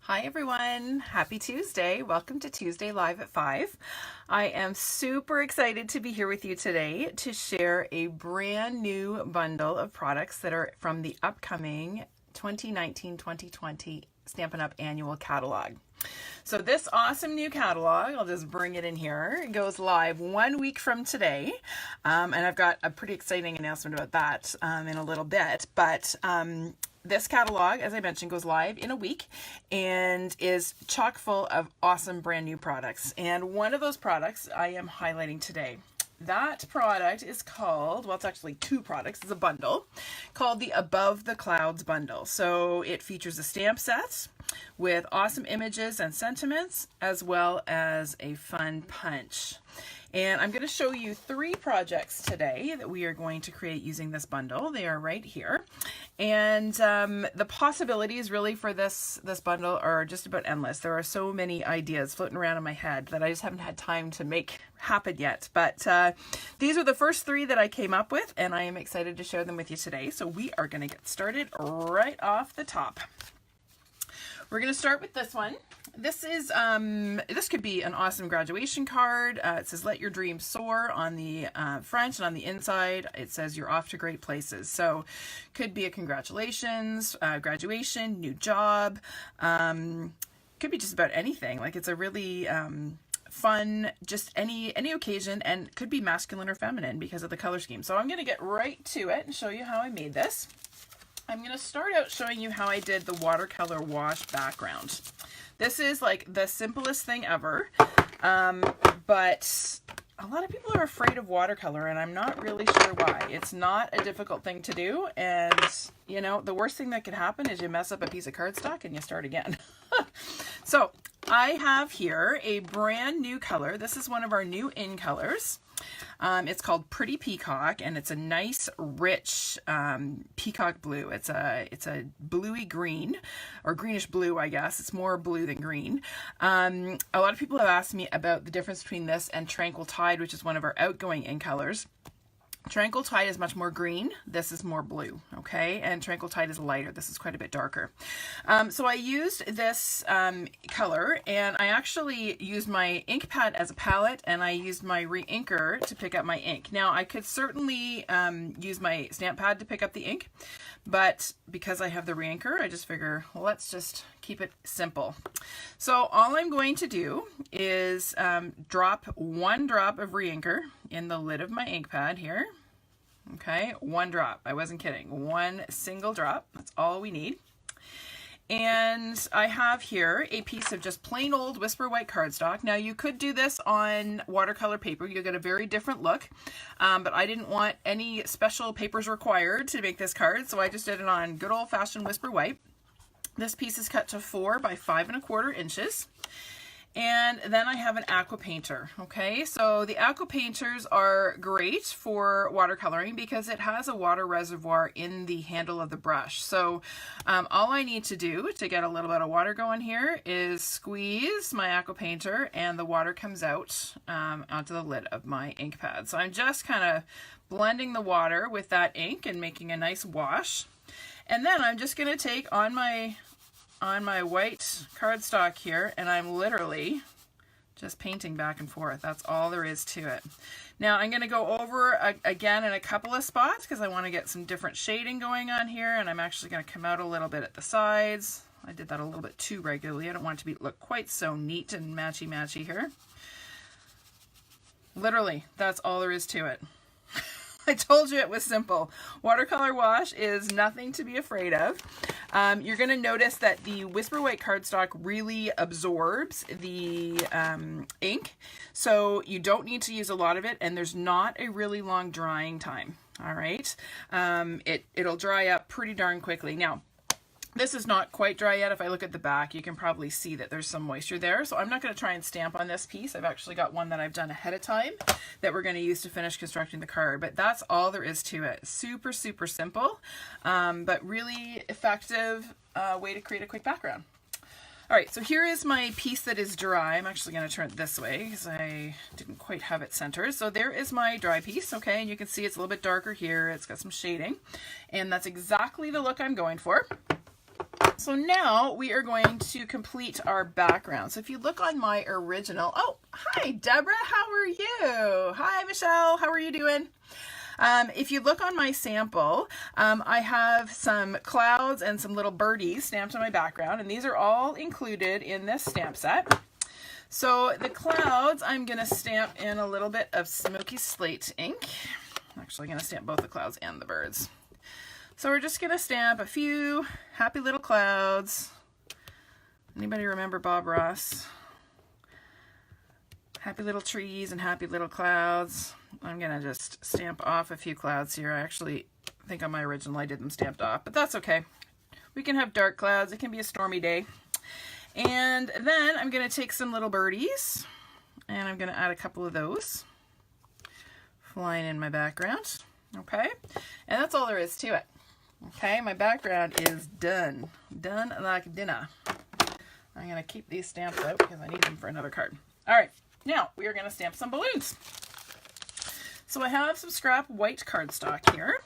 Hi everyone, happy Tuesday. Welcome to Tuesday Live at 5. I am super excited to be here with you today to share a brand new bundle of products that are from the upcoming 2019-2020 Stampin' Up! Annual Catalog. So this awesome new catalog, I'll just bring it in here, it goes live 1 week from today. And I've got a pretty exciting announcement about that in a little bit. But this catalog, as I mentioned, goes live in a week and is chock full of awesome brand new products. And one of those products I am highlighting today. That product is called, well, it's actually two products. It's a bundle called the Above the Clouds bundle. So it features a stamp set with awesome images and sentiments, as well as a fun punch. And I'm going to show you 3 projects today that we are going to create using this bundle. They are right here. And the possibilities really for this bundle are just about endless. There are so many ideas floating around in my head that I just haven't had time to make happen yet. But these are the first 3 that I came up with, and I am excited to share them with you today. So we are going to get started right off the top. We're going to start with this one. This is this could be an awesome graduation card. It says "Let Your Dreams Soar" on the front, and on the inside it says "You're off to great places." So could be a congratulations, graduation, new job. Could be just about anything. Like it's a really fun, just any occasion, and could be masculine or feminine because of the color scheme. So I'm going to get right to it and show you how I made this. I'm going to start out showing you how I did the watercolor wash background. This is like the simplest thing ever, but a lot of people are afraid of watercolor, and I'm not really sure why. It's not a difficult thing to do, and you know, the worst thing that could happen is you mess up a piece of cardstock and you start again. So I have here a brand new color. This is one of our new in colors. It's called Pretty Peacock, and it's a nice, rich peacock blue. It's a bluey green, or greenish blue, I guess. It's more blue than green. A lot of people have asked me about the difference between this and Tranquil Tide, which is one of our outgoing in colors. Tranquil Tide is much more green. This is more blue, okay? And Tranquil Tide is lighter. This is quite a bit darker. So I used this color, and I actually used my ink pad as a palette, and I used my re-inker to pick up my ink. Now, I could certainly use my stamp pad to pick up the ink, but because I have the re-inker, I just figure, well, let's just keep it simple. So all I'm going to do is drop 1 drop of re-inker in the lid of my ink pad here. Okay, 1 drop. I wasn't kidding. 1 single drop. That's all we need. And I have here a piece of just plain old Whisper White cardstock. Now you could do this on watercolor paper. You'll get a very different look, but I didn't want any special papers required to make this card, so I just did it on good old-fashioned Whisper White. This piece is cut to 4 by 5 1/4 inches. And then I have an Aqua Painter, okay? So the Aqua Painters are great for watercoloring because it has a water reservoir in the handle of the brush. So all I need to do to get a little bit of water going here is squeeze my Aqua Painter, and the water comes out onto the lid of my ink pad. So I'm just kind of blending the water with that ink and making a nice wash. And then I'm just going to take on my white cardstock here, and I'm literally just painting back and forth. That's all there is to it. Now I'm going to go over again in a couple of spots because I want to get some different shading going on here, and I'm actually going to come out a little bit at the sides. I did that a little bit too regularly. I don't want it to look quite so neat and matchy-matchy here. Literally, that's all there is to it. I told you it was simple. Watercolor wash is nothing to be afraid of. You're going to notice that the Whisper White cardstock really absorbs the ink, so you don't need to use a lot of it, and there's not a really long drying time. All right, it'll dry up pretty darn quickly. Now, this is not quite dry yet. If I look at the back, you can probably see that there's some moisture there. So I'm not going to try and stamp on this piece. I've actually got one that I've done ahead of time that we're going to use to finish constructing the card. But that's all there is to it. Super, super simple, but really effective way to create a quick background. All right, so here is my piece that is dry. I'm actually going to turn it this way because I didn't quite have it centered. So there is my dry piece, okay? And you can see it's a little bit darker here. It's got some shading, and that's exactly the look I'm going for. So now we are going to complete our background. So if you look on my original, oh, hi Deborah, how are you? Hi Michelle, how are you doing? If you look on my sample, I have some clouds and some little birdies stamped on my background, and these are all included in this stamp set. So the clouds, I'm going to stamp in a little bit of Smokey Slate ink. I'm actually going to stamp both the clouds and the birds. So we're just going to stamp a few happy little clouds. Anybody remember Bob Ross? Happy little trees and happy little clouds. I'm going to just stamp off a few clouds here. I actually think on my original I did them stamped off, but that's okay. We can have dark clouds. It can be a stormy day. And then I'm going to take some little birdies and I'm going to add a couple of those flying in my background. Okay, and that's all there is to it. Okay, my background is done. Done like dinner. I'm going to keep these stamps out because I need them for another card. All right, now we are going to stamp some balloons. So I have some scrap white cardstock here.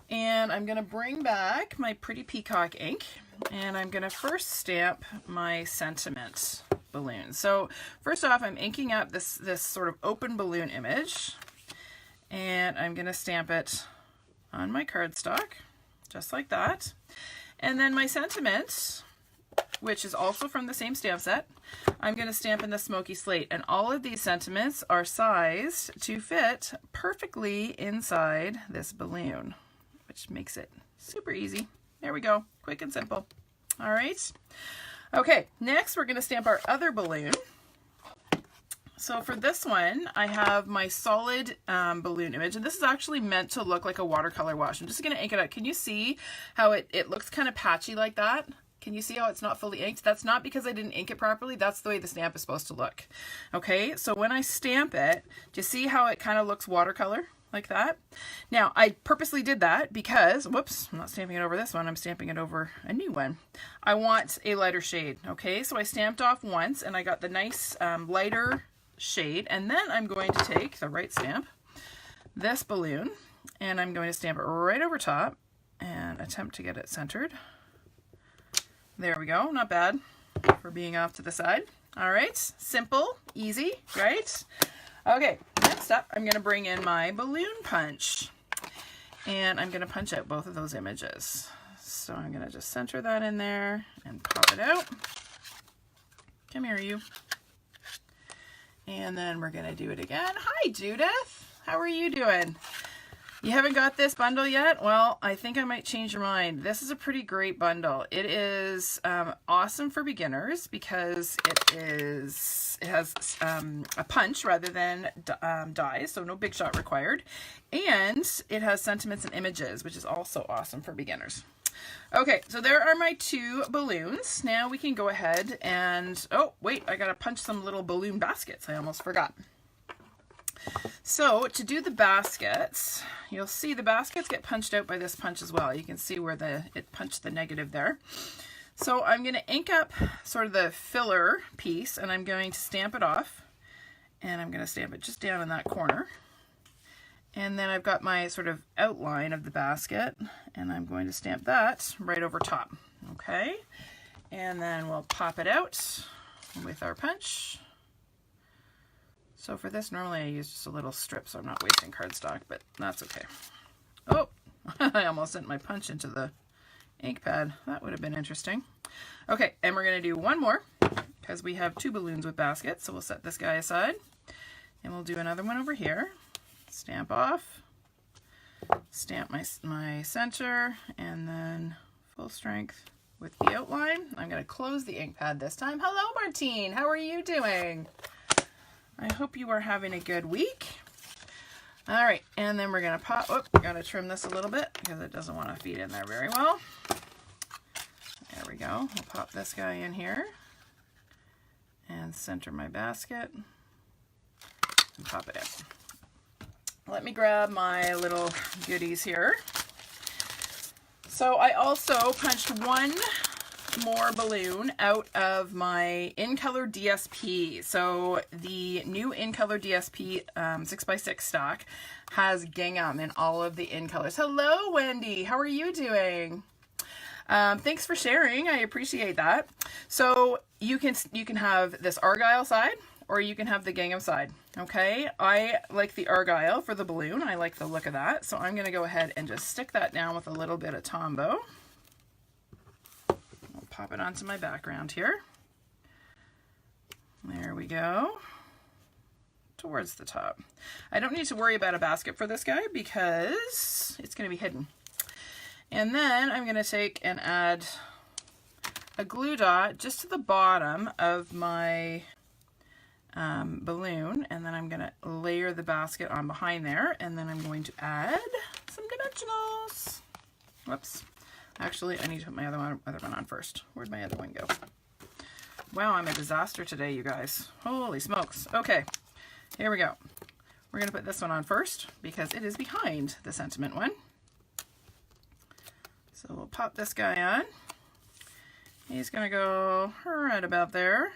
And I'm going to bring back my pretty Peacock ink. And I'm going to first stamp my sentiment balloon. So first off, I'm inking up this sort of open balloon image. And I'm going to stamp it on my cardstock. Just like that. And then my sentiment, which is also from the same stamp set, I'm going to stamp in the Smoky Slate. And all of these sentiments are sized to fit perfectly inside this balloon, which makes it super easy. There we go. Quick and simple. All right. Okay, next we're going to stamp our other balloon. So for this one, I have my solid balloon image, and this is actually meant to look like a watercolor wash. I'm just going to ink it out. Can you see how it looks kind of patchy like that? Can you see how it's not fully inked? That's not because I didn't ink it properly. That's the way the stamp is supposed to look. Okay, so when I stamp it, do you see how it kind of looks watercolor like that? Now, I purposely did that because, whoops, I'm not stamping it over this one. I'm stamping it over a new one. I want a lighter shade. Okay, so I stamped off once, and I got the nice lighter shade, and then I'm going to take the right stamp, this balloon, and I'm going to stamp it right over top and attempt to get it centered. There we go. Not bad for being off to the side. All right, simple, easy, right? Okay, next up, I'm going to bring in my balloon punch, and I'm going to punch out both of those images. So I'm going to just center that in there and pop it out. Come here, you. And then we're going to do it again. Hi, Judith. How are you doing? You haven't got this bundle yet? Well, I think I might change your mind. This is a pretty great bundle. It is awesome for beginners because it has a punch rather than dies, so no big shot required. And it has sentiments and images, which is also awesome for beginners. Okay, so there are my two balloons. Now we can go ahead and, oh, wait, I gotta punch some little balloon baskets. I almost forgot. So to do the baskets, you'll see the baskets get punched out by this punch as well. You can see where it punched the negative there. So I'm gonna ink up sort of the filler piece, and I'm going to stamp it off, and I'm gonna stamp it just down in that corner. And then I've got my sort of outline of the basket, and I'm going to stamp that right over top. Okay, and then we'll pop it out with our punch. So for this, normally I use just a little strip, so I'm not wasting cardstock, but that's okay. Oh, I almost sent my punch into the ink pad. That would have been interesting. Okay, and we're going to do one more because we have two balloons with baskets, so we'll set this guy aside, and we'll do another one over here. Stamp off, stamp my center, and then full strength with the outline. I'm going to close the ink pad this time. Hello, Martine. How are you doing? I hope you are having a good week. All right, and then we're going to pop, oh, got to trim this a little bit because it doesn't want to feed in there very well. There we go. We'll pop this guy in here and center my basket and pop it in. Let me grab my little goodies here. So I also punched one more balloon out of my In Color DSP. So the new In Color DSP 6x6 stock has gingham in all of the In Colors. Hello, Wendy. How are you doing? Thanks for sharing. I appreciate that. So you can have this argyle side, or you can have the gingham side. Okay, I like the argyle for the balloon. I like the look of that. So I'm going to go ahead and just stick that down with a little bit of Tombow. I'll pop it onto my background here. There we go. Towards the top. I don't need to worry about a basket for this guy because it's going to be hidden. And then I'm going to take and add a glue dot just to the bottom of my balloon, and then I'm going to layer the basket on behind there, and then I'm going to add some dimensionals. Whoops. Actually, I need to put my other one on first. Where'd my other one go? Wow, I'm a disaster today, you guys. Holy smokes. Okay, here we go. We're going to put this one on first because it is behind the sentiment one. So we'll pop this guy on. He's going to go right about there.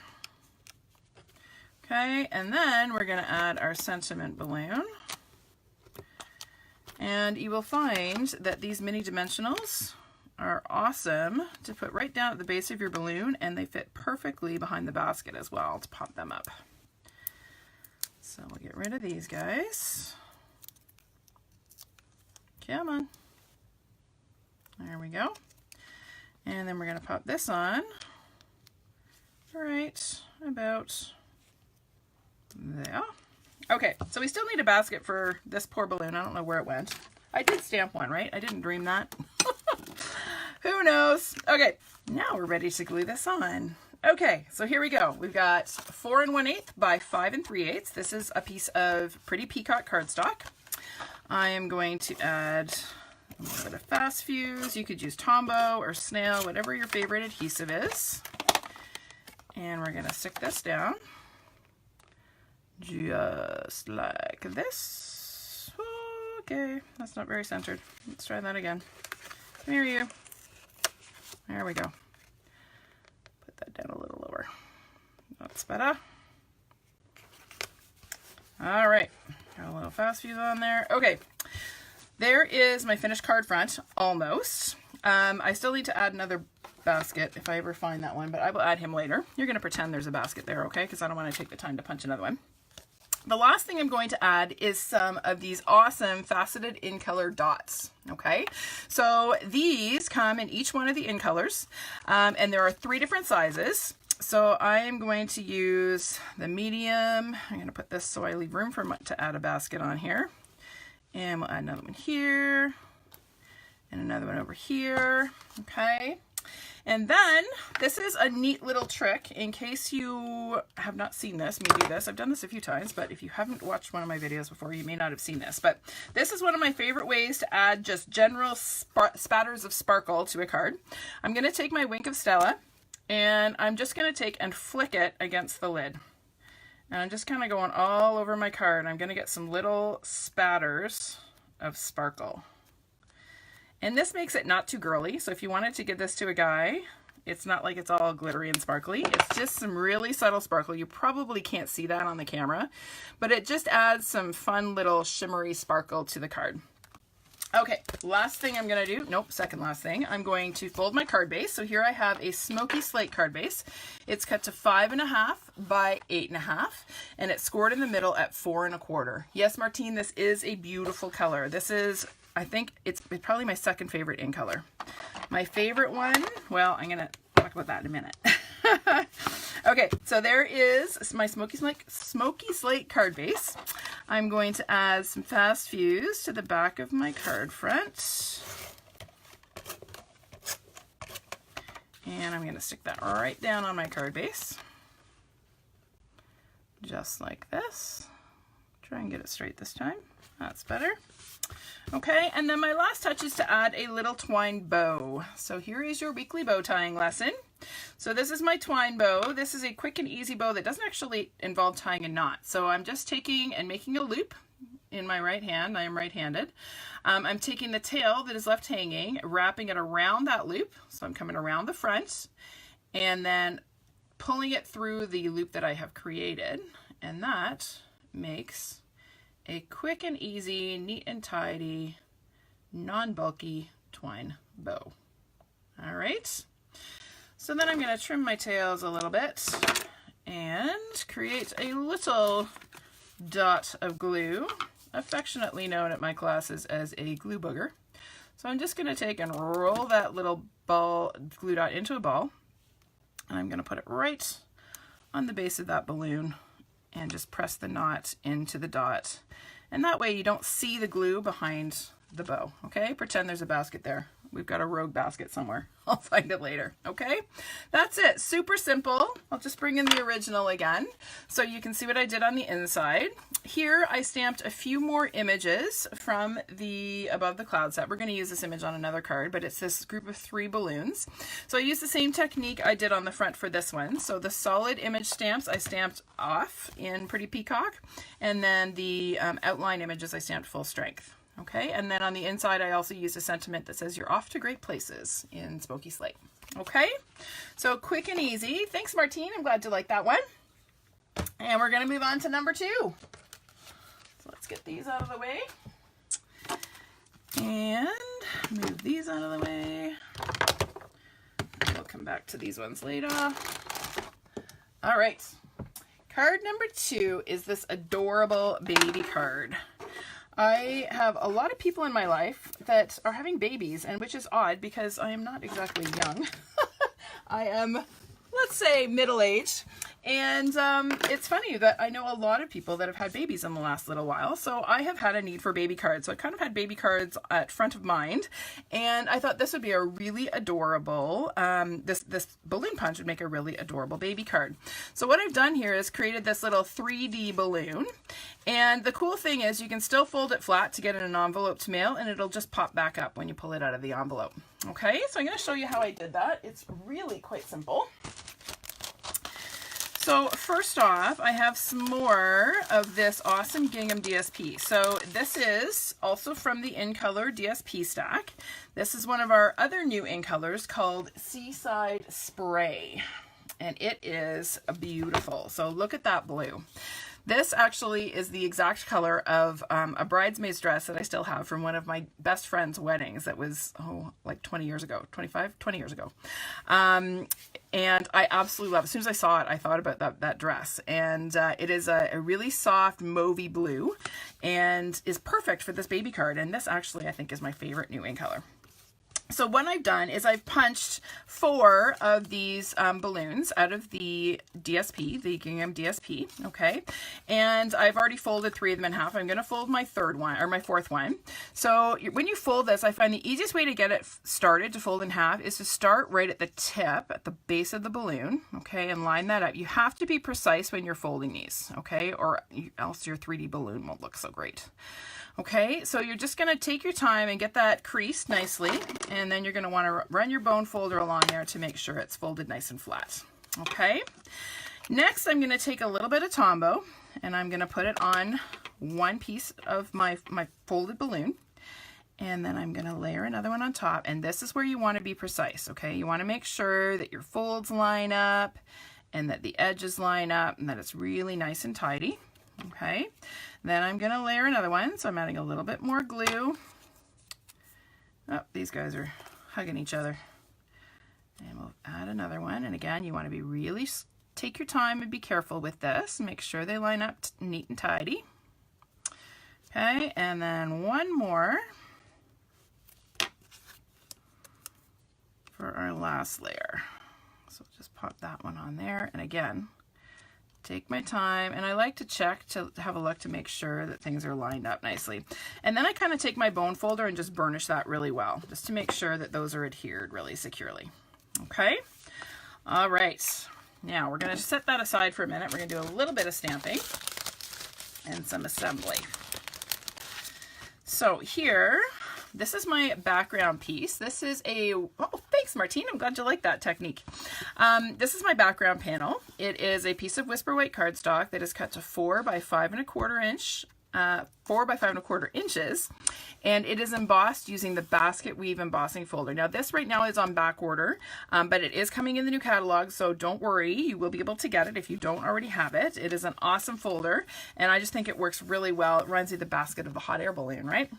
Okay, and then we're going to add our sentiment balloon. And you will find that these mini dimensionals are awesome to put right down at the base of your balloon, and they fit perfectly behind the basket as well to pop them up. So we'll get rid of these guys. Come on. There we go. And then we're going to pop this on right about there. Okay, so we still need a basket for this poor balloon. I don't know where it went. I did stamp one, right? I didn't dream that. Who knows? Okay, now we're ready to glue this on. Okay, so here we go. We've got 4 1/8 by 5 3/8. This is a piece of pretty Peacock cardstock. I am going to add a little bit of fast fuse. You could use Tombow or snail, whatever your favorite adhesive is. And we're going to stick this down just like this. Okay, that's not very centered. Let's try that again. Come here, you. There we go. Put that down a little lower. That's better. All right, got a little fast fuse on there. Okay, there is my finished card front, almost. I still need to add another basket if I ever find that one, but I will add him later. You're going to pretend there's a basket there, okay? Because I don't want to take the time to punch another one. The last thing I'm going to add is some of these awesome faceted in color dots, okay? So these come in each one of the in colors, and there are 3 different sizes. So I am going to use the medium. I'm going to put this so I leave room for to add a basket on here. And we'll add another one here, and another one over here, okay? And then this is a neat little trick in case you have not seen this, me do this. I've done this a few times, but if you haven't watched one of my videos before, you may not have seen this. But this is one of my favorite ways to add just general spatters of sparkle to a card. I'm going to take my Wink of Stella, and I'm just going to take and flick it against the lid. And I'm just kind of going all over my card. I'm going to get some little spatters of sparkle. And this makes it not too girly. So if you wanted to give this to a guy, it's not like it's all glittery and sparkly. It's just some really subtle sparkle. You probably can't see that on the camera, but it just adds some fun little shimmery sparkle to the card. Okay, last thing I'm going to do, nope, second last thing, I'm going to fold my card base. So here I have a Smoky Slate card base. It's cut to 5 1/2 by 8 1/2, and it's scored in the middle at 4 1/4. Yes, Martine, this is a beautiful color. This is, I think it's probably my second favorite in color. My favorite one, well, I'm going to talk about that in a minute. Okay, so there is my Smoky Slate card base. I'm going to add some fast fuse to the back of my card front. And I'm going to stick that right down on my card base. Just like this. Try and get it straight this time. That's better. Okay, and then my last touch is to add a little twine bow. So here is your weekly bow tying lesson. So this is my twine bow. This is a quick and easy bow that doesn't actually involve tying a knot. So I'm just taking and making a loop in my right hand. I am right-handed. I'm taking the tail that is left hanging, wrapping it around that loop. So I'm coming around the front and then pulling it through the loop that I have created. And that makes a quick and easy, neat and tidy, non-bulky twine bow. All right. So then I'm going to trim my tails a little bit and create a little dot of glue, affectionately known at my classes as a glue booger. So I'm just going to take and roll that little ball glue dot into a ball, and I'm going to put it right on the base of that balloon and just press the knot into the dot. And that way you don't see the glue behind the bow, okay? Pretend there's a basket there. We've got a rogue basket somewhere. I'll find it later, okay? That's it, super simple. I'll just bring in the original again so you can see what I did on the inside. Here I stamped a few more images from the Above the Cloud set. We're gonna use this image on another card, but it's this group of 3 balloons. So I used the same technique I did on the front for this one. So the solid image stamps I stamped off in Pretty Peacock, and then the outline images I stamped full strength. Okay, and then on the inside I also used a sentiment that says you're off to great places in Smokey Slate. Okay, so quick and easy. Thanks, Martine. I'm glad you liked that one. And we're going to move on to number 2. So let's get these out of the way. And move these out of the way. We'll come back to these ones later. All right, card number 2 is this adorable baby card. I have a lot of people in my life that are having babies, and which is odd because I am not exactly young. I am, let's say, middle-aged. And it's funny that I know a lot of people that have had babies in the last little while. So I have had a need for baby cards. So I kind of had baby cards at front of mind. And I thought this would be a really adorable, this balloon punch would make a really adorable baby card. So what I've done here is created this little 3D balloon. And the cool thing is you can still fold it flat to get in an envelope to mail, and it'll just pop back up when you pull it out of the envelope. Okay, so I'm going to show you how I did that. It's really quite simple. So first off, I have some more of this awesome gingham DSP. So this is also from the In Color DSP stack. This is one of our other new in colors called Seaside Spray, and it is beautiful. So look at that blue. This actually is the exact color of a bridesmaid's dress that I still have from one of my best friend's weddings that was, like 20 years ago, 20 years ago. And I absolutely love it. As soon as I saw it, I thought about that dress. And it is a really soft mauvey blue and is perfect for this baby card. And this actually, I think, is my favorite new in color. So what I've done is I've punched 4 of these balloons out of the DSP, the gingham DSP, okay? And I've already folded 3 of them in half. I'm gonna fold my 4th one. So when you fold this, I find the easiest way to get it started to fold in half is to start right at the tip, at the base of the balloon, okay? And line that up. You have to be precise when you're folding these, okay? Or else your 3D balloon won't look so great. Okay, so you're just going to take your time and get that creased nicely, and then you're going to want to run your bone folder along there to make sure it's folded nice and flat. Okay, next I'm going to take a little bit of Tombow, and I'm going to put it on one piece of my folded balloon, and then I'm going to layer another one on top, and this is where you want to be precise, okay? You want to make sure that your folds line up, and that the edges line up, and that it's really nice and tidy. Okay, then I'm going to layer another one, so I'm adding a little bit more glue. Oh, these guys are hugging each other. And we'll add another one, and again, you want to be really, take your time and be careful with this. Make sure they line up neat and tidy. Okay, and then one more for our last layer. So just pop that one on there, and again, take my time, and I like to check to have a look to make sure that things are lined up nicely. And then I kind of take my bone folder and just burnish that really well, just to make sure that those are adhered really securely. Okay, all right. Now we're going to set that aside for a minute. We're going to do a little bit of stamping and some assembly. So here, this is my background piece. This is a, oh, thanks Martine, I'm glad you like that technique. This is my background panel. It is a piece of Whisper White cardstock that is cut to 4 by 5 1/4 inch, 4 by 5 1/4 inches, and it is embossed using the basket weave embossing folder. Now this right now is on back order, but it is coming in the new catalog, so don't worry, you will be able to get it if you don't already have it. It is an awesome folder, and I just think it works really well. It reminds you of the basket of the hot air balloon, right?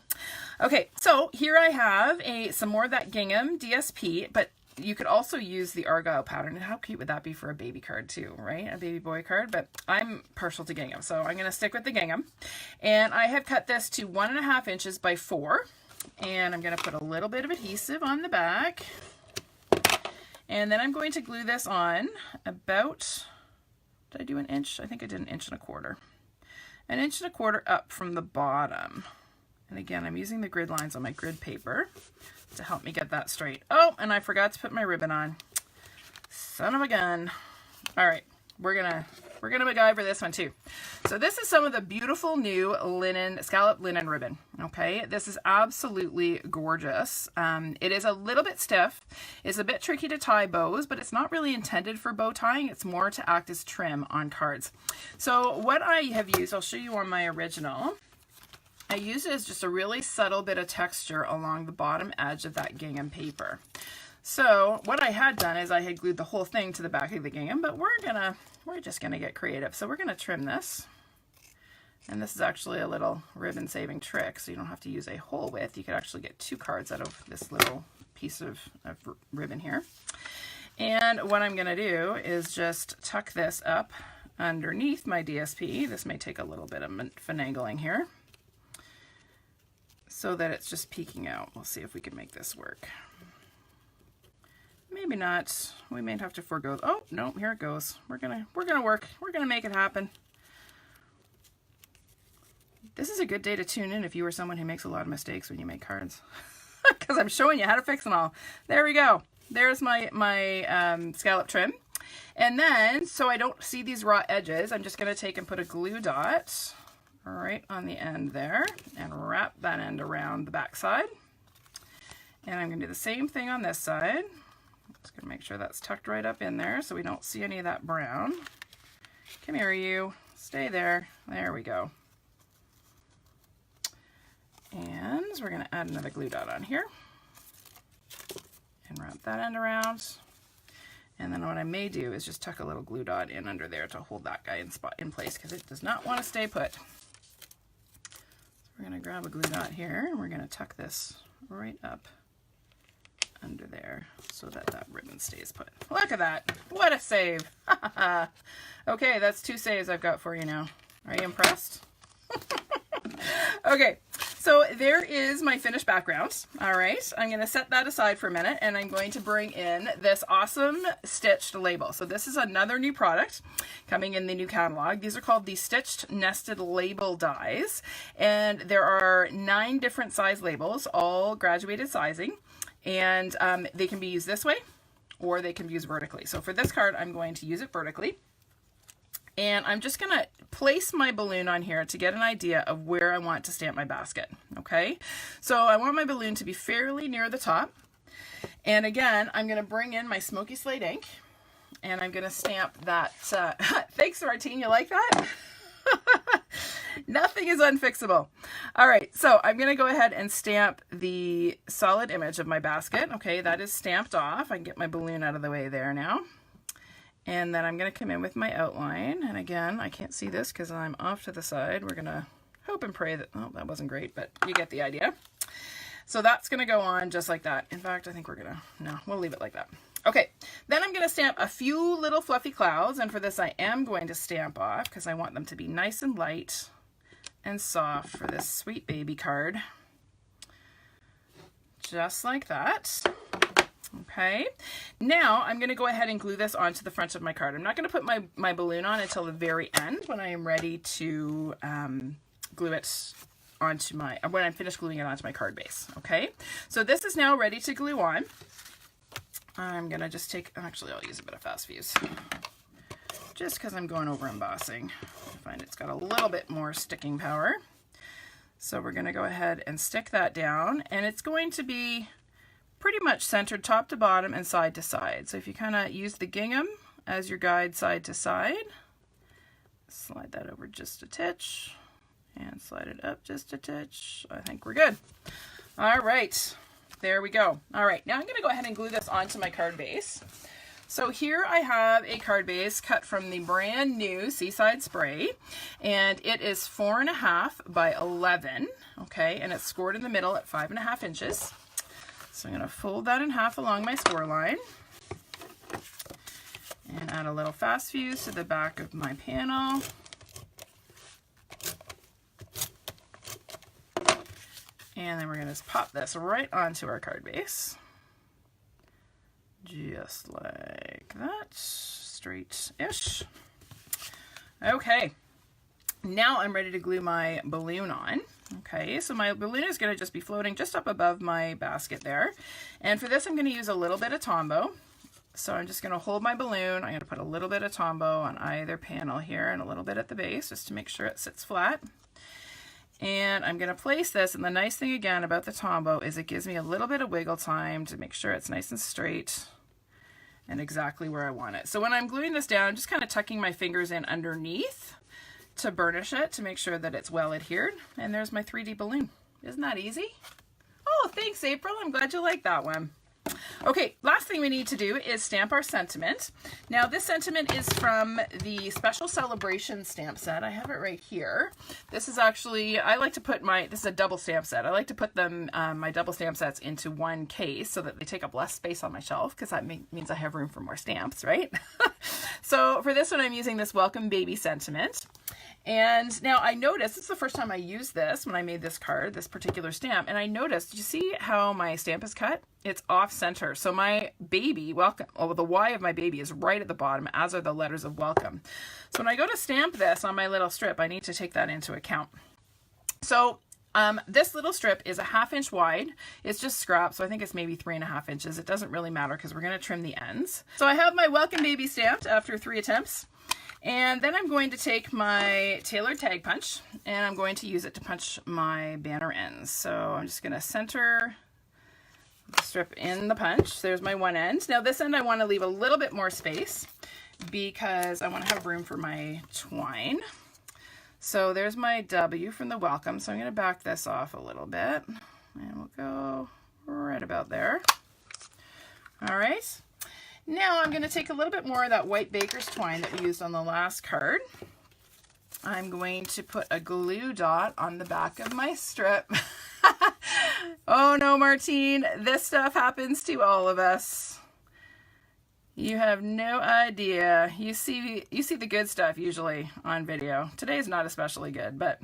Okay, so here I have some more of that gingham DSP, but you could also use the Argyle pattern. And how cute would that be for a baby card too, right? A baby boy card, but I'm partial to gingham, so I'm going to stick with the gingham. And I have cut this to 1.5 inches by 4. And I'm going to put a little bit of adhesive on the back. And then I'm going to glue this on about, did I do an inch? I think I did 1.25 inches. 1.25 inches up from the bottom. And again, I'm using the grid lines on my grid paper to help me get that straight. Oh, and I forgot to put my ribbon on. Son of a gun. All right, we're gonna MacGyver this one too. So this is some of the beautiful new linen, scallop linen ribbon. Okay, this is absolutely gorgeous. It is a little bit stiff. It's a bit tricky to tie bows, but it's not really intended for bow tying. It's more to act as trim on cards. So what I have used, I'll show you on my original. I used it as just a really subtle bit of texture along the bottom edge of that gingham paper. So what I had done is I had glued the whole thing to the back of the gingham, but we're just gonna get creative. So we're gonna trim this. And this is actually a little ribbon saving trick, so you don't have to use a whole width. You could actually get 2 cards out of this little piece of ribbon here. And what I'm gonna do is just tuck this up underneath my DSP. This may take a little bit of finagling here, so that it's just peeking out. We'll see if we can make this work. Maybe not. We may have to forego. Oh no, here it goes. We're gonna work. We're gonna make it happen. This is a good day to tune in if you are someone who makes a lot of mistakes when you make cards, because I'm showing you how to fix them all. There we go. There's my scallop trim, and then so I don't see these raw edges, I'm just gonna take and put a glue dot right on the end there and wrap that end around the back side. And I'm gonna do the same thing on this side. Just gonna make sure that's tucked right up in there so we don't see any of that brown. Come here, you. Stay there. There we go. And we're gonna add another glue dot on here and wrap that end around. And then what I may do is just tuck a little glue dot in under there to hold that guy in place, because it does not want to stay put. So we're gonna grab a glue dot here and we're gonna tuck this right up under there so that that ribbon stays put. Look at that. What a save. Okay, that's 2 saves I've got for you now. Are you impressed? Okay, so there is my finished background. All right, I'm going to set that aside for a minute, and I'm going to bring in this awesome stitched label. So this is another new product coming in the new catalog. These are called the Stitched Nested Label Dies, and there are 9 different size labels, all graduated sizing, and they can be used this way or they can be used vertically. So for this card, I'm going to use it vertically. And I'm just gonna place my balloon on here to get an idea of where I want to stamp my basket, okay? So I want my balloon to be fairly near the top. And again, I'm gonna bring in my Smoky Slate ink and I'm gonna stamp that. Thanks, Martine, you like that? Nothing is unfixable. All right, so I'm gonna go ahead and stamp the solid image of my basket. Okay, that is stamped off. I can get my balloon out of the way there now. And then I'm going to come in with my outline. And again, I can't see this because I'm off to the side. We're going to hope and pray that, oh, that wasn't great, but you get the idea. So that's going to go on just like that. In fact, I think we're going to, no, we'll leave it like that. Okay, then I'm going to stamp a few little fluffy clouds. And for this, I am going to stamp off because I want them to be nice and light and soft for this sweet baby card. Just like that. Okay, now I'm going to go ahead and glue this onto the front of my card. I'm not going to put my balloon on until the very end when I am ready to glue it onto my, when I'm finished gluing it onto my card base. Okay, so this is now ready to glue on. I'm going to just take, actually I'll use a bit of fast fuse just because I'm going over embossing. I find it's got a little bit more sticking power. So we're going to go ahead and stick that down, and it's going to be pretty much centered top to bottom and side to side. So if you kind of use the gingham as your guide side to side, slide that over just a titch and slide it up just a titch. I think we're good. All right, there we go. All right, now I'm going to go ahead and glue this onto my card base. So here I have a card base cut from the brand new Seaside Spray, and it is 4.5 by 11, okay, and it's scored in the middle at 5.5 inches. So I'm going to fold that in half along my score line and add a little fast fuse to the back of my panel. And then we're going to pop this right onto our card base. Just like that, straight-ish. Okay, now I'm ready to glue my balloon on. Okay, so my balloon is going to just be floating just up above my basket there. And for this, I'm going to use a little bit of Twine Bow. So I'm just going to hold my balloon. I'm going to put a little bit of Twine Bow on either panel here and a little bit at the base just to make sure it sits flat. And I'm going to place this, and the nice thing again about the Twine Bow is it gives me a little bit of wiggle time to make sure it's nice and straight and exactly where I want it. So when I'm gluing this down, I'm just kind of tucking my fingers in underneath to burnish it to make sure that it's well adhered. And there's my 3D balloon. Isn't that easy? Oh, thanks, April. I'm glad you like that one. Okay, last thing we need to do is stamp our sentiment. Now this sentiment is from the Special Celebration stamp set. I have it right here. This is actually, I like to put this is a double stamp set. I like to put them, my double stamp sets into one case so that they take up less space on my shelf, because that means I have room for more stamps, right? So for this one, I'm using this Welcome Baby sentiment. And now I noticed, this is the first time I used this when I made this card, this particular stamp, and I noticed, did you see how my stamp is cut? It's off center. So my baby, welcome, the Y of my baby is right at the bottom, as are the letters of welcome. So when I go to stamp this on my little strip, I need to take that into account. So this little strip is a 1/2 inch wide. It's just scrap, so I think it's maybe 3.5 inches. It doesn't really matter because we're going to trim the ends. So I have my Welcome Baby stamped after 3 attempts. And then I'm going to take my tailored tag punch and I'm going to use it to punch my banner ends. So I'm just going to center the strip in the punch. There's my one end. Now this end I want to leave a little bit more space because I want to have room for my twine. So there's my W from the welcome. So I'm going to back this off a little bit and we'll go right about there. All right. Now I'm going to take a little bit more of that white baker's twine that we used on the last card. I'm going to put a glue dot on the back of my strip. Oh no, Martine, this stuff happens to all of us. You have no idea. You see the good stuff usually on video. Today's not especially good, but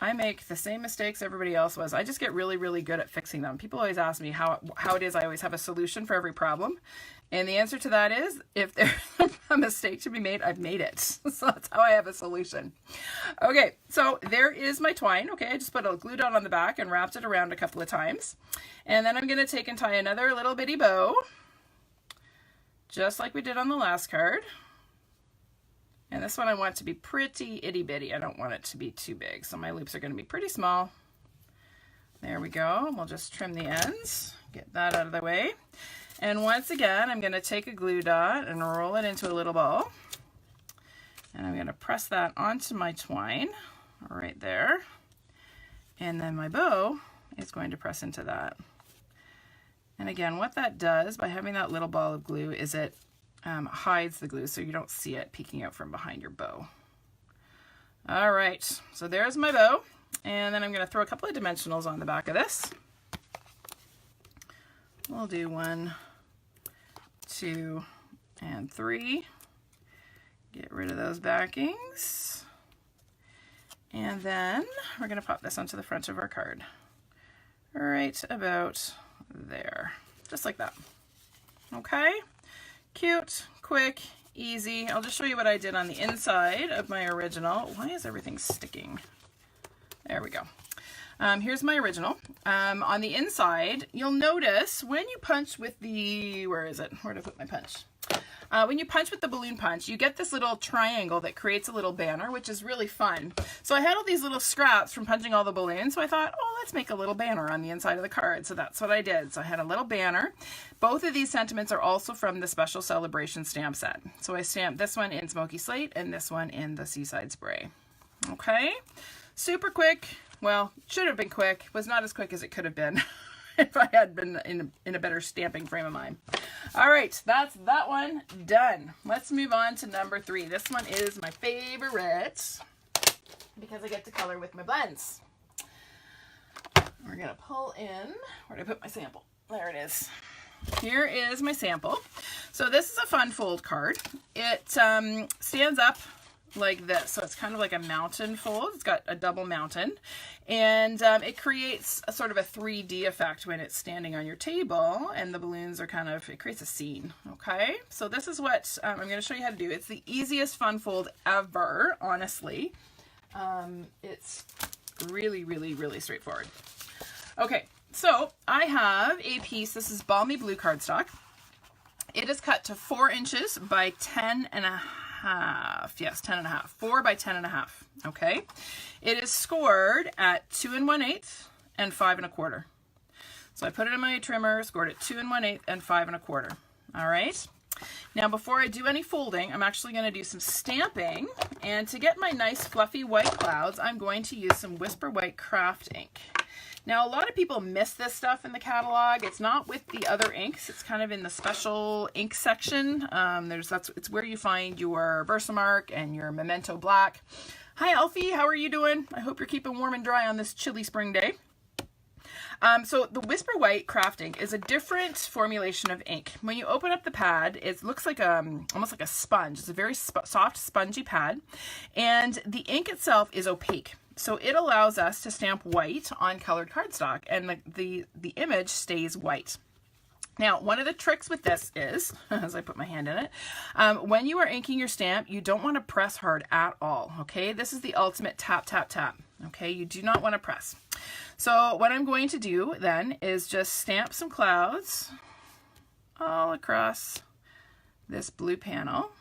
I make the same mistakes everybody else was. I just get really, really good at fixing them. People always ask me how it is I always have a solution for every problem. And the answer to that is, if there's a mistake to be made, I've made it. So that's how I have a solution. Okay, so there is my twine. Okay, I just put a glue dot on the back and wrapped it around a couple of times. And then I'm going to take and tie another little bitty bow, just like we did on the last card. And this one I want it to be pretty itty bitty. I don't want it to be too big. So my loops are going to be pretty small. There we go. We'll just trim the ends, get that out of the way. And once again, I'm going to take a glue dot and roll it into a little ball. And I'm going to press that onto my twine right there. And then my bow is going to press into that. And again, what that does by having that little ball of glue is it hides the glue so you don't see it peeking out from behind your bow. All right, so there's my bow, and then I'm going to throw a couple of dimensionals on the back of this. We'll do 1, 2, and 3. Get rid of those backings. And then we're going to pop this onto the front of our card. Right about there, just like that. Okay. Cute, quick, easy. I'll just show you what I did on the inside of my original. Why is everything sticking? There we go. Here's my original. On the inside, you'll notice when you punch with the, where is it? Where did I put my punch? When you punch with the balloon punch, you get this little triangle that creates a little banner, which is really fun. So I had all these little scraps from punching all the balloons, so I thought, oh, let's make a little banner on the inside of the card. So that's what I did. So I had a little banner. Both of these sentiments are also from the Special Celebration stamp set. So I stamped this one in Smokey Slate and this one in the Seaside Spray. Okay, super quick. Well, should have been quick. Was not as quick as it could have been. If I had been in a better stamping frame of mind. All right, that's that one done. Let's move on to number 3. This one is my favorite because I get to color with my blends. We're gonna pull in, where did I put my sample? There it is. Here is my sample. So this is a fun fold card. It stands up like this, so it's kind of like a mountain fold. It's got a double mountain, and it creates a sort of a 3D effect when it's standing on your table, and the balloons are kind of, it creates a scene. Okay, so this is what I'm going to show you how to do. It's the easiest fun fold ever, honestly. It's really, really, really straightforward. Okay, so I have a piece. This is Balmy Blue cardstock. It is cut to 4 inches by 10.5. Yes, 10.5. 4 by 10.5. Okay. It is scored at 2 1/8 and 5 1/4. So I put it in my trimmer, scored at 2 1/8 and 5 1/4. All right. Now, before I do any folding, I'm actually going to do some stamping. And to get my nice fluffy white clouds, I'm going to use some Whisper White craft ink. Now, a lot of people miss this stuff in the catalog. It's not with the other inks. It's kind of in the special ink section. It's where you find your Versamark and your Memento Black. Hi, Alfie. How are you doing? I hope you're keeping warm and dry on this chilly spring day. So the Whisper White craft ink is a different formulation of ink. When you open up the pad, it looks like almost like a sponge. It's a very soft, spongy pad, and the ink itself is opaque. So it allows us to stamp white on colored cardstock, and the image stays white. Now, one of the tricks with this is, as I put my hand in it, when you are inking your stamp, you don't want to press hard at all, okay? This is the ultimate tap, tap, tap, okay? You do not want to press. So what I'm going to do then is just stamp some clouds all across this blue panel.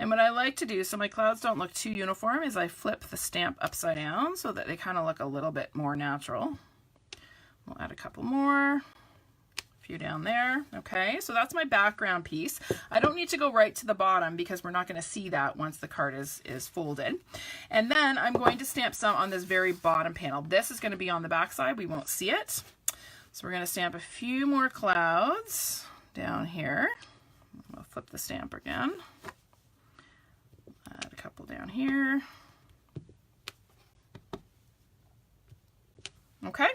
And what I like to do, so my clouds don't look too uniform, is I flip the stamp upside down so that they kind of look a little bit more natural. We'll add a couple more, a few down there. Okay, so that's my background piece. I don't need to go right to the bottom because we're not going to see that once the card is folded. And then I'm going to stamp some on this very bottom panel. This is going to be on the back side. We won't see it. So we're going to stamp a few more clouds down here. We'll flip the stamp again. Add a couple down here. Okay,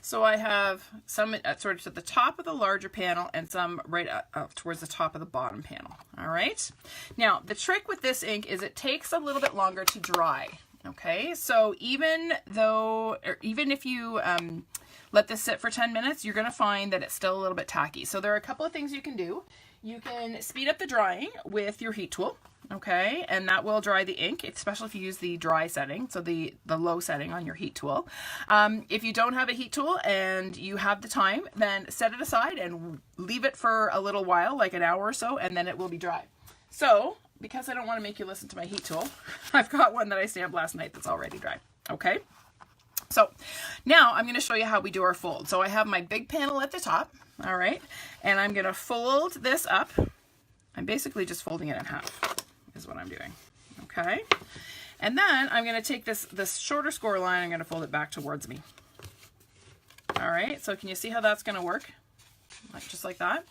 so I have some sort of at the top of the larger panel and some right up towards the top of the bottom panel. All right, now the trick with this ink is it takes a little bit longer to dry. Okay, so even if you let this sit for 10 minutes, you're going to find that it's still a little bit tacky. So there are a couple of things you can do. You can speed up the drying with your heat tool. Okay, and that will dry the ink, especially if you use the dry setting, so the low setting on your heat tool. If you don't have a heat tool and you have the time, then set it aside and leave it for a little while, like an hour or so, and then it will be dry. So, because I don't want to make you listen to my heat tool, I've got one that I stamped last night that's already dry. Okay, so now I'm going to show you how we do our fold. So I have my big panel at the top, all right, and I'm going to fold this up. I'm basically just folding it in half. Is what I'm doing. Okay, and then I'm going to take this shorter score line, I'm going to fold it back towards me. All right, so can you see how that's going to work? Just like that.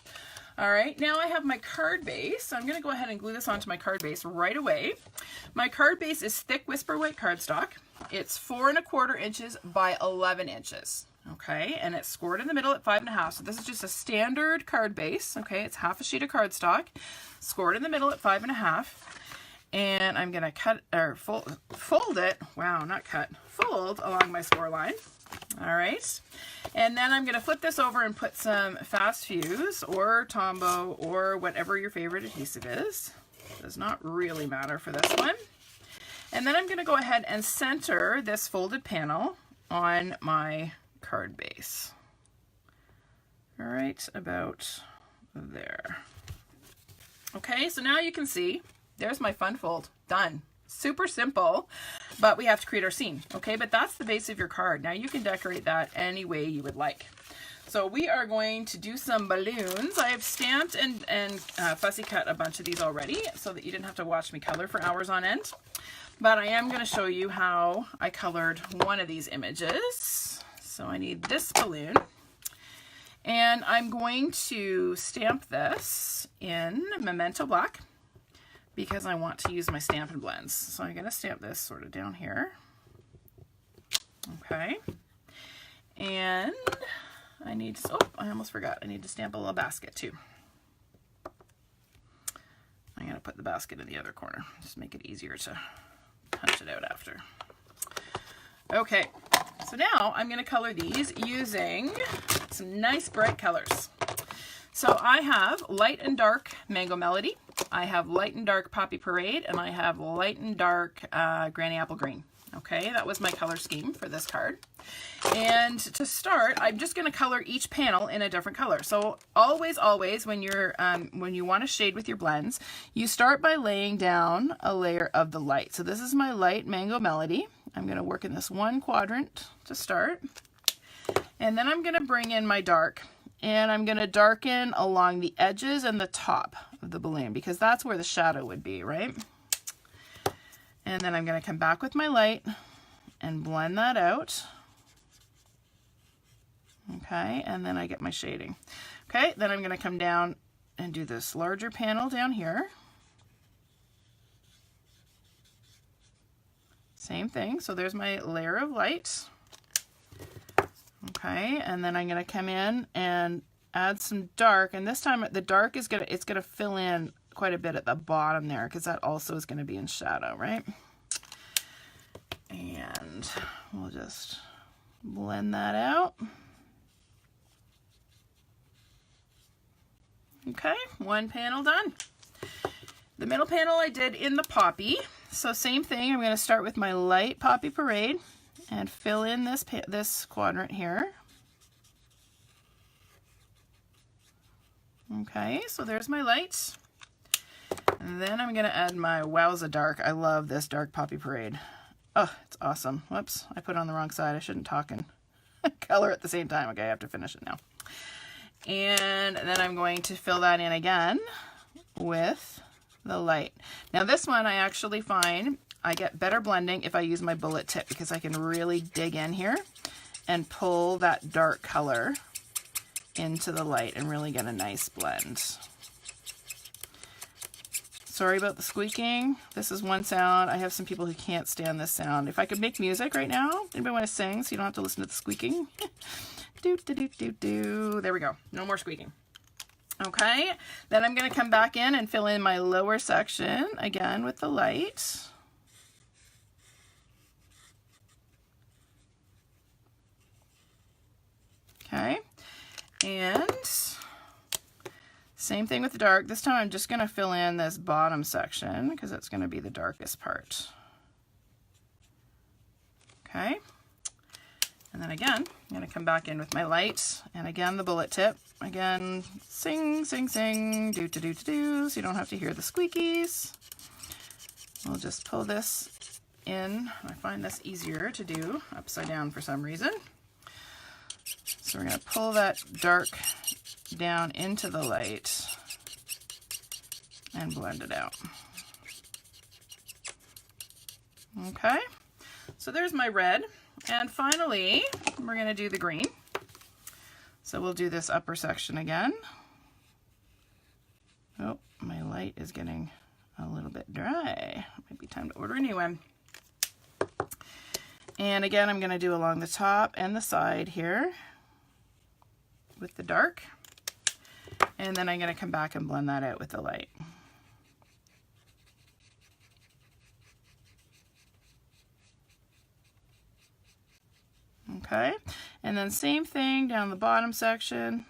All right, now I have my card base. So I'm going to go ahead and glue this onto my card base right away. My card base is thick Whisper White cardstock. It's 4 1/4 inches by 11 inches. Okay, and it's scored in the middle at 5 1/2. So this is just a standard card base. Okay, it's half a sheet of cardstock, scored in the middle at 5 1/2. And I'm gonna cut or fold it. Wow, not cut. Fold along my score line. All right, and then I'm gonna flip this over and put some Fast Fuse or Tombow or whatever your favorite adhesive is. Does not really matter for this one. And then I'm gonna go ahead and center this folded panel on my card base. All right, about there. Okay, so now you can see there's my fun fold done. Super simple, but we have to create our scene. Okay, but that's the base of your card. Now you can decorate that any way you would like. So we are going to do some balloons. I have stamped and fussy cut a bunch of these already so that you didn't have to watch me color for hours on end. But I am going to show you how I colored one of these images. So I need this balloon, and I'm going to stamp this in Memento Black because I want to use my Stampin' Blends. So I'm going to stamp this sort of down here. Okay. And I need to, oh, I almost forgot. I need to stamp a little basket too. I'm going to put the basket in the other corner. Just make it easier to punch it out after. Okay, so now I'm going to color these using some nice bright colors. So I have light and dark Mango Melody, I have light and dark Poppy Parade, and I have light and dark Granny Apple Green. Okay, that was my color scheme for this card. And to start, I'm just going to color each panel in a different color. So always, when you want to shade with your blends, you start by laying down a layer of the light. So this is my light Mango Melody. I'm going to work in this one quadrant to start. And then I'm going to bring in my dark. And I'm going to darken along the edges and the top of the balloon because that's where the shadow would be, right? And then I'm going to come back with my light and blend that out. Okay, and then I get my shading. Okay, then I'm going to come down and do this larger panel down here. Same thing, so there's my layer of light. Okay, and then I'm going to come in and add some dark, and this time the dark is going to fill in quite a bit at the bottom there because that also is going to be in shadow, right? And we'll just blend that out. Okay, one panel done. The middle panel I did in the Poppy, so same thing. I'm going to start with my light Poppy Parade and fill in this quadrant here. Okay, so there's my lights. And then I'm going to add my Wowza Dark. I love this dark Poppy Parade. Oh, it's awesome. Whoops, I put it on the wrong side. I shouldn't talk and color at the same time. Okay, I have to finish it now. And then I'm going to fill that in again with the light. Now this one I actually find I get better blending if I use my bullet tip because I can really dig in here and pull that dark color into the light and really get a nice blend. Sorry about the squeaking. This is one sound. I have some people who can't stand this sound. If I could make music right now, anybody want to sing so you don't have to listen to the squeaking? Do, do, do, do, do. There we go. No more squeaking. Okay, then I'm going to come back in and fill in my lower section again with the light. Okay, and same thing with the dark. This time I'm just going to fill in this bottom section because it's going to be the darkest part. Okay, and then again, I'm going to come back in with my light and again the bullet tip. Again, sing, sing, sing, do, do, do, do, do, so you don't have to hear the squeakies. We'll just pull this in. I find this easier to do upside down for some reason. So we're going to pull that dark down into the light and blend it out. Okay, so there's my red. And finally, we're going to do the green. So we'll do this upper section again. Oh, my light is getting a little bit dry. Might be time to order a new one. And again, I'm going to do along the top and the side here with the dark. And then I'm going to come back and blend that out with the light. Okay, and then same thing down the bottom section.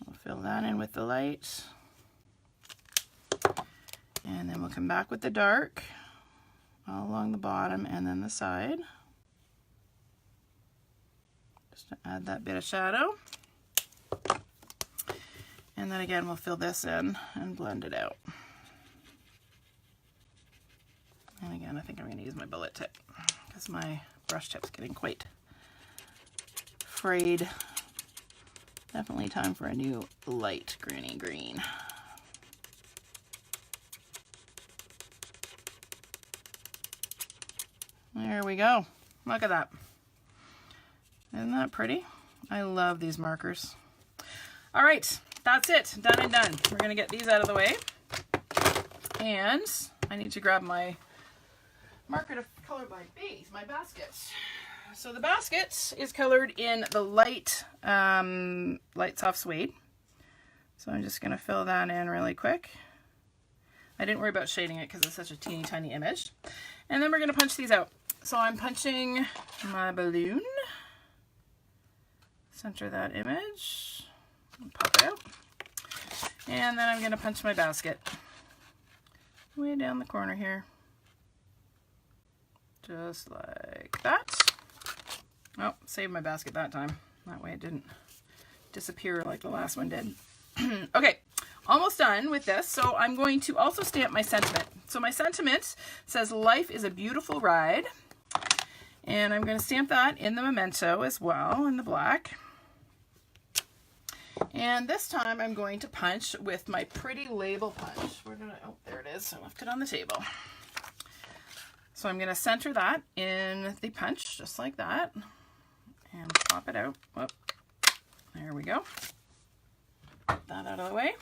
We'll fill that in with the light. And then we'll come back with the dark all along the bottom and then the side. Just to add that bit of shadow. And then again, we'll fill this in and blend it out. And again, I think I'm going to use my bullet tip because my brush tip's getting quite frayed. Definitely time for a new light granny green. There we go. Look at that. Isn't that pretty? I love these markers. All right, that's it. Done and done. We're going to get these out of the way. And I need to grab my marker to color by base, my basket. So the basket is colored in the light soft suede. So I'm just going to fill that in really quick. I didn't worry about shading it because it's such a teeny tiny image. And then we're going to punch these out. So I'm punching my balloon. Center that image. And pop it out. And then I'm going to punch my basket. Way down the corner here. Just like that. Oh, saved my basket that time. That way it didn't disappear like the last one did. Okay, almost done with this. So I'm going to also stamp my sentiment. So my sentiment says, "Life is a beautiful ride." And I'm going to stamp that in the memento as well, in the black. And this time I'm going to punch with my pretty label punch. Where did I, oh, there it is. I left it on the table. So I'm going to center that in the punch, just like that. And pop it out. Whoop. There we go. Get that out of the way.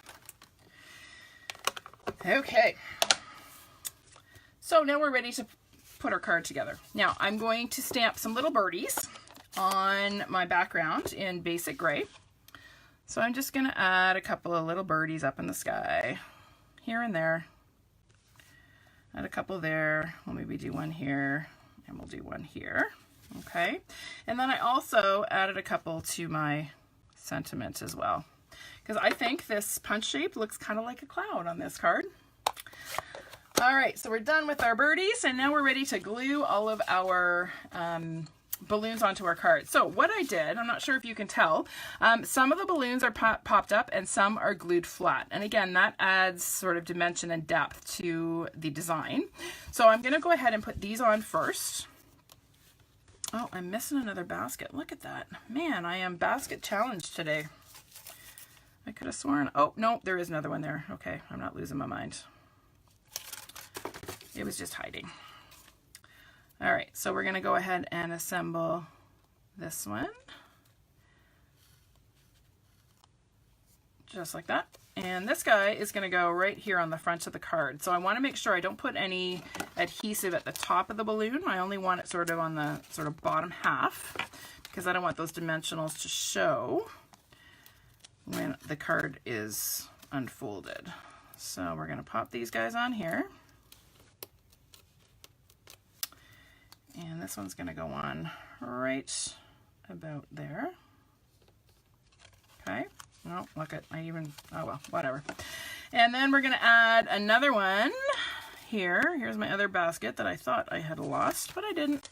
Okay. So now we're ready to put our card together. Now I'm going to stamp some little birdies on my background in basic gray. So I'm just going to add a couple of little birdies up in the sky, here and there. Add a couple there. We'll maybe do one here, and we'll do one here. Okay. And then I also added a couple to my sentiment as well, because I think this punch shape looks kind of like a cloud on this card. All right, so we're done with our birdies, and now we're ready to glue all of our balloons onto our card. So what I did, I'm not sure if you can tell, some of the balloons are popped up and some are glued flat. And again, that adds sort of dimension and depth to the design. So I'm going to go ahead and put these on first. Oh, I'm missing another basket. Look at that. Man, I am basket challenged today. I could have sworn. Oh, no, there is another one there. Okay, I'm not losing my mind. It was just hiding. All right, so we're going to go ahead and assemble this one. Just like that. And this guy is going to go right here on the front of the card. So I want to make sure I don't put any adhesive at the top of the balloon. I only want it sort of on the sort of bottom half, because I don't want those dimensionals to show when the card is unfolded. So we're going to pop these guys on here. And this one's going to go on right about there. Okay. Oh, look at, oh well, whatever. And then we're going to add another one here. Here's my other basket that I thought I had lost, but I didn't.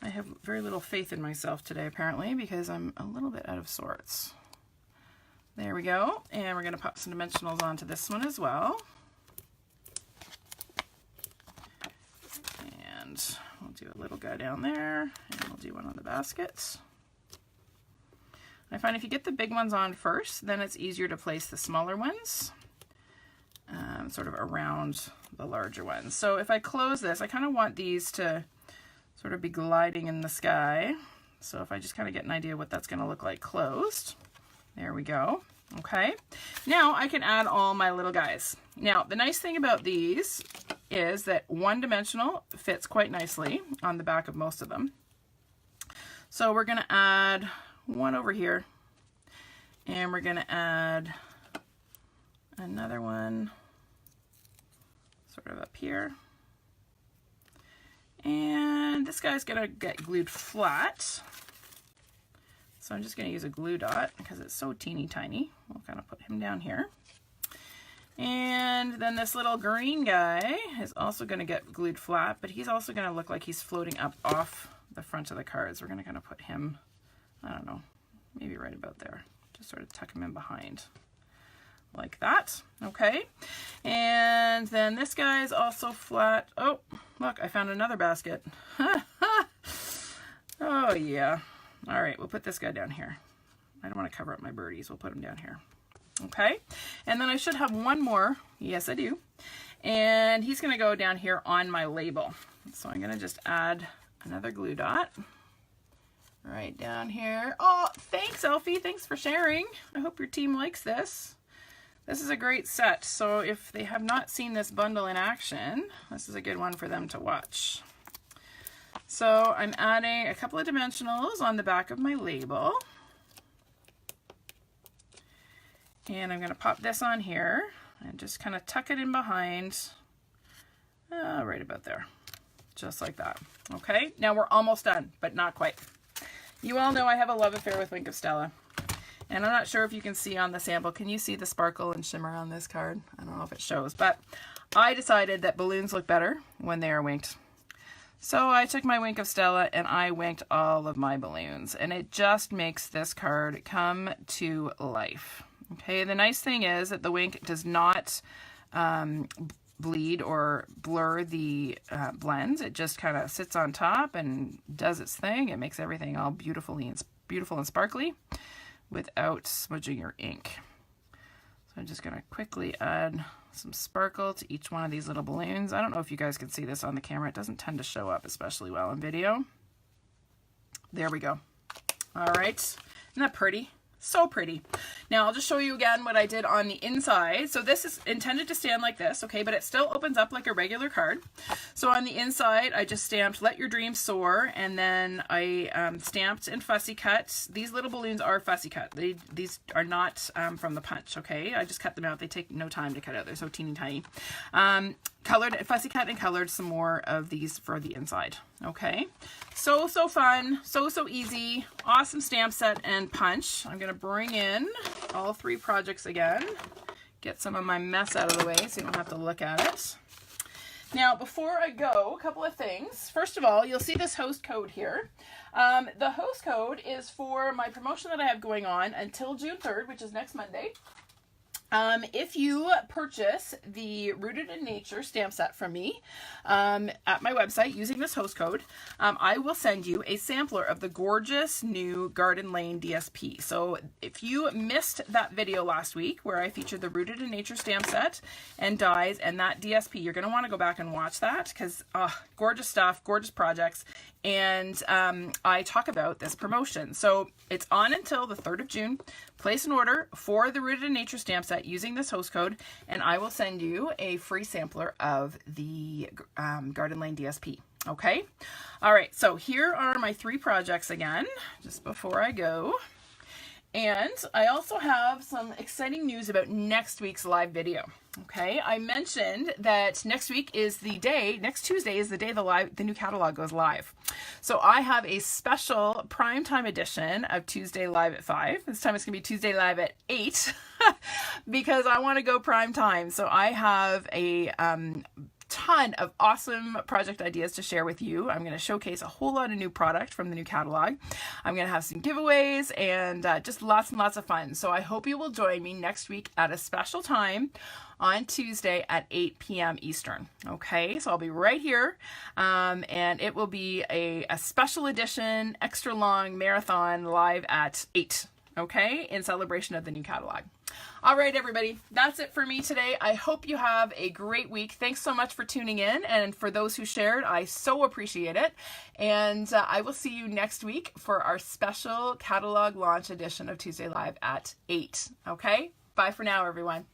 I have very little faith in myself today, apparently, because I'm a little bit out of sorts. There we go. And we're going to pop some dimensionals onto this one as well. We'll do a little guy down there, and we'll do one on the baskets. I find if you get the big ones on first, then it's easier to place the smaller ones sort of around the larger ones. So if I close this, I kind of want these to sort of be gliding in the sky. So if I just kind of get an idea what that's going to look like closed. There we go. Okay. Now I can add all my little guys. Now the nice thing about these is that one dimensional fits quite nicely on the back of most of them. So we're going to add one over here, and we're going to add another one sort of up here. And this guy's going to get glued flat. So I'm just going to use a glue dot because it's so teeny tiny. We'll kind of put him down here. And then this little green guy is also going to get glued flat, but he's also going to look like he's floating up off the front of the cards. We're going to kind of put him, I don't know, maybe right about there. Just sort of tuck him in behind like that. Okay. And then this guy is also flat. Oh, look, I found another basket. Oh, yeah. All right, we'll put this guy down here. I don't want to cover up my birdies. We'll put him down here. Okay, and then I should have one more. Yes, I do. And he's going to go down here on my label. So I'm going to just add another glue dot right down here. Oh, thanks, Elfie. Thanks for sharing. I hope your team likes this. This is a great set. So if they have not seen this bundle in action, this is a good one for them to watch. So I'm adding a couple of dimensionals on the back of my label. And I'm going to pop this on here and just kind of tuck it in behind, right about there, just like that. Okay, now we're almost done, but not quite. You all know I have a love affair with Wink of Stella. And I'm not sure if you can see on the sample. Can you see the sparkle and shimmer on this card? I don't know if it shows, but I decided that balloons look better when they are winked. So I took my Wink of Stella and I winked all of my balloons, and it just makes this card come to life. Okay, the nice thing is that the wink does not bleed or blur the blends. It just kind of sits on top and does its thing. It makes everything all beautiful and sparkly without smudging your ink. So I'm just going to quickly add some sparkle to each one of these little balloons. I don't know if you guys can see this on the camera. It doesn't tend to show up especially well in video. There we go. All right, isn't that pretty? So pretty. Now I'll just show you again what I did on the inside. So this is intended to stand like this, okay, but it still opens up like a regular card. So on the inside, I just stamped Let Your Dreams Soar, and then I stamped and fussy cut. These little balloons are fussy cut. These are not from the punch, okay? I just cut them out. They take no time to cut out. They're so teeny tiny. Colored, fussy cut and colored some more of these for the inside, okay? So fun, so easy, awesome stamp set and punch. I'm gonna bring in all three projects again, get some of my mess out of the way so you don't have to look at it. Now, before I go, a couple of things. First of all, you'll see this host code here. The host code is for my promotion that I have going on until June 3rd, which is next Monday. If you purchase the Rooted in Nature stamp set from me at my website using this host code, I will send you a sampler of the gorgeous new Garden Lane DSP. So if you missed that video last week where I featured the Rooted in Nature stamp set and dies and that DSP, you're going to want to go back and watch that because gorgeous stuff, gorgeous projects. And I talk about this promotion. So it's on until the 3rd of June. Place an order for the Rooted in Nature stamp set using this host code, and I will send you a free sampler of the Garden Lane DSP. Okay? All right, so here are my three projects again, just before I go. And I also have some exciting news about next week's live video. Okay, I mentioned that next week is the day, next Tuesday is the day the new catalog goes live. So I have a special primetime edition of Tuesday Live at 5. This time it's going to be Tuesday Live at 8 because I want to go prime time. So I have a ton of awesome project ideas to share with you. I'm going to showcase a whole lot of new product from the new catalog. I'm going to have some giveaways and just lots and lots of fun. So I hope you will join me next week at a special time on Tuesday at 8 p.m. Eastern. Okay, so I'll be right here and it will be a special edition, extra long marathon live at 8. Okay, in celebration of the new catalog. All right, everybody, that's it for me today. I hope you have a great week. Thanks so much for tuning in, and for those who shared, I so appreciate it. And I will see you next week for our special catalog launch edition of Tuesday Live at 8. Okay, bye for now, everyone.